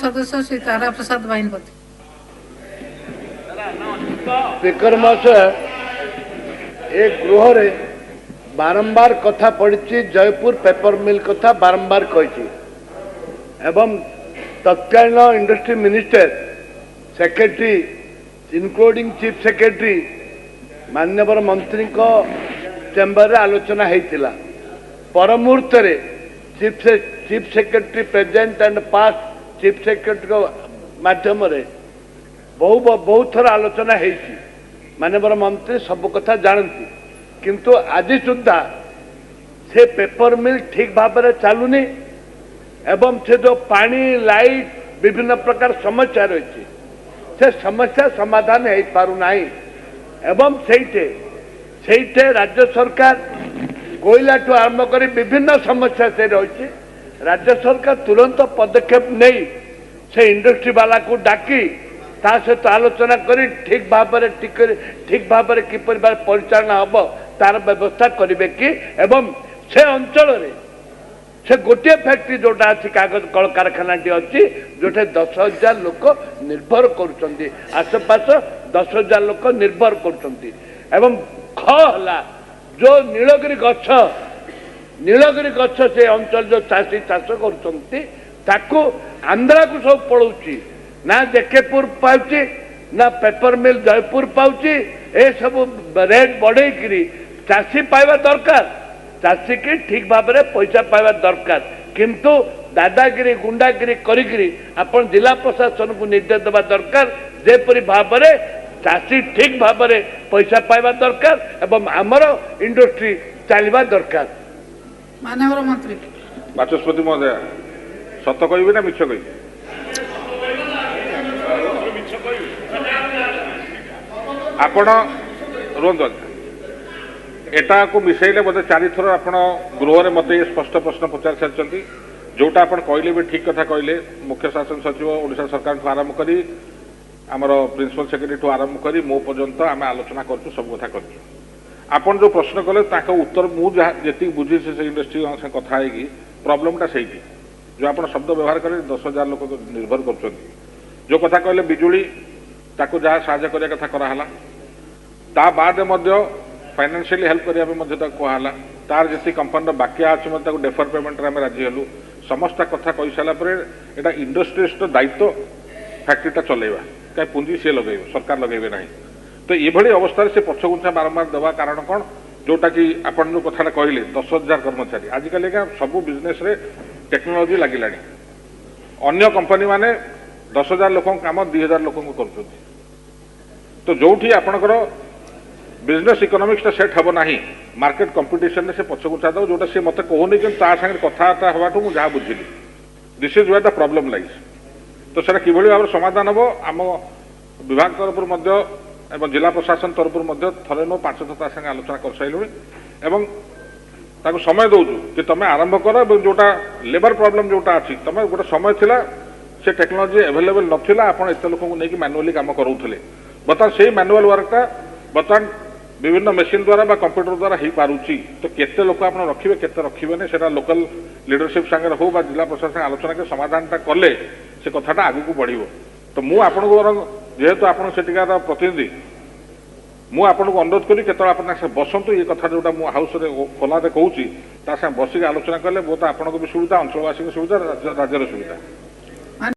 सदस्य श्री तारा प्रसाद बाहिनपति। स्पीकर महोदय एक गृह रे बारंबार कथा पड़ी जयपुर पेपर मिल कथा बारंबार कही एवं तत्कालीन industry minister secretary including chief secretary माननीय मंत्री को चेम्बर रे आलोचना होता पर मुहूर्त chief secretary present and past chief secretary को माध्यम रे बहुत थर आलोचना होती माननीय मंत्री सब कथा जानती किंतु आज सुधा से पेपर मिल ठीक भाव में चलुनी एवं से जो पानी लाइट विभिन्न प्रकार समस्या रही से समस्या समाधान हो पारना एवं से राज्य सरकार कोयला ठू आरंभ कर विभिन्न समस्या से रही राज्य सरकार तुरंत पदक्षेप नहीं से इंडस्ट्री वाला को डाकी ता सहित आलोचना करी ठीक भाव में किपर परिचालना हम तार व्यवस्था करेंगे कि एवं से अंचल से गोटे फैक्ट्री जोटा अच्छी कागज कल कारखाना अच्छी जोटे 10,000 लोक निर्भर कर आसपास 10,000 लोक निर्भर कर खला जो नीलगिरी गछ से अंचल जो चाषी चाष कर आंध्रा को सब पड़ोची ना जेकेपुर पाउची ना पेपर मिल जयपुर पाउची ए सब रेट बढ़े चाषी पाइबा दरकार चाषी की ठीक भाव में पैसा पाइबा दरकार किंतु दादागिरी गुंडागिरी करी आपण जिला प्रशासन को निर्देश देवा दरकार जेपरी भाव में चाषी ठीक भाव में पैसा पाइबा दरकार एवं आमर इंडस्ट्री चलवा दरकार। माननीय मंत्री बाचस्पति महोदय सत कह ना मिछ कह आपण रुहतु एटा को मिसेले बोधे 4 थर आपण गृह में मत स्पष्ट प्रश्न पचार सारी जोटा आप कहले भी ठीक कथा कहले मुख्य शासन सचिव ओडिशा सरकार ठू आरंभ करी आमर प्रिंसिपल सेक्रेटरी आरंभ करी मो पर्यंत आम आलोचना कर सब कथा कर आपन जो प्रश्न कले उत्तर मुझे बुझी से इंडस्ट्री से कथा है प्रॉब्लमटा से जो आप शब्द व्यवहार करें 10,000 लोक निर्भर कर जो कथा कहले बिजुली ताको जहाँ साहाय्य करिया कथा कराला ता बाद फाइनेंशियली हेल्प करने कहला तार जी कंपनी बाकी अच्छी डेफर पेमेंट आम राजी हलु समस्त कथा कही सारापर यहाँ इंडस्ट्रीज दायित्व फैक्ट्रीटा चलेवा कहीं पुंजी सी लगे सरकार लगे ना तो ये अवस्था से पछगुंचा बारंबार देवा कारण कौन जोटा कि आपन जो कथा कहले 10,000 कर्मचारी आजिकल सब बिजनेस रे टेक्नोलोजी लगिला अन्य कंपनी माने 10,000 लोक काम 2,000 लोक कर तो जो आपणकर बिजनेस इकोनॉमिक्स सेट हम ना मार्केट कंपटीशन से पछगुंचा दो जोटा सी मत कहूनी कि कथबार्ता हवा जहाँ बुझिली this is where the problem lies तो सर कि भाव समाधान हम आम विभाग तरफ जिला प्रशासन तरफ थे नो 5 थर संगे आलोचना कर सारे समय दौचु कि तुम आरंभ कर जोटा लेबर प्रॉब्लम जोटा अच्छी तुम गोटे समय थिला से टेक्नोलोजी एवेलेबल नथिला आपण एत लोक को नहीं मैनुअली काम करूले बर्तमान से मैनुअल वर्कटा बर्तमान विभिन्न मेसीन द्वारा कंप्यूटर द्वारा हो पारुची तो केते लोक आप रखिए केते रखिबेनी सेटा लोकल लीडरशिप संगे हो बा जिला प्रशासन आलोचना के समाधानटा कले से कथाटा आगु को बढ़िबो तो मु आपण जेहेतु आपण सेटिकार प्रतिनिधि मु आपण को अनुरोध करी केतल आपण से बसंतु ये कथा जोटा मु हाउस रे खोला दे कहूची ता से बसिक आलोचना कले बहुत आपण को भी सुविधा अंचलवासी को सुविधा राज्यर सुविधा।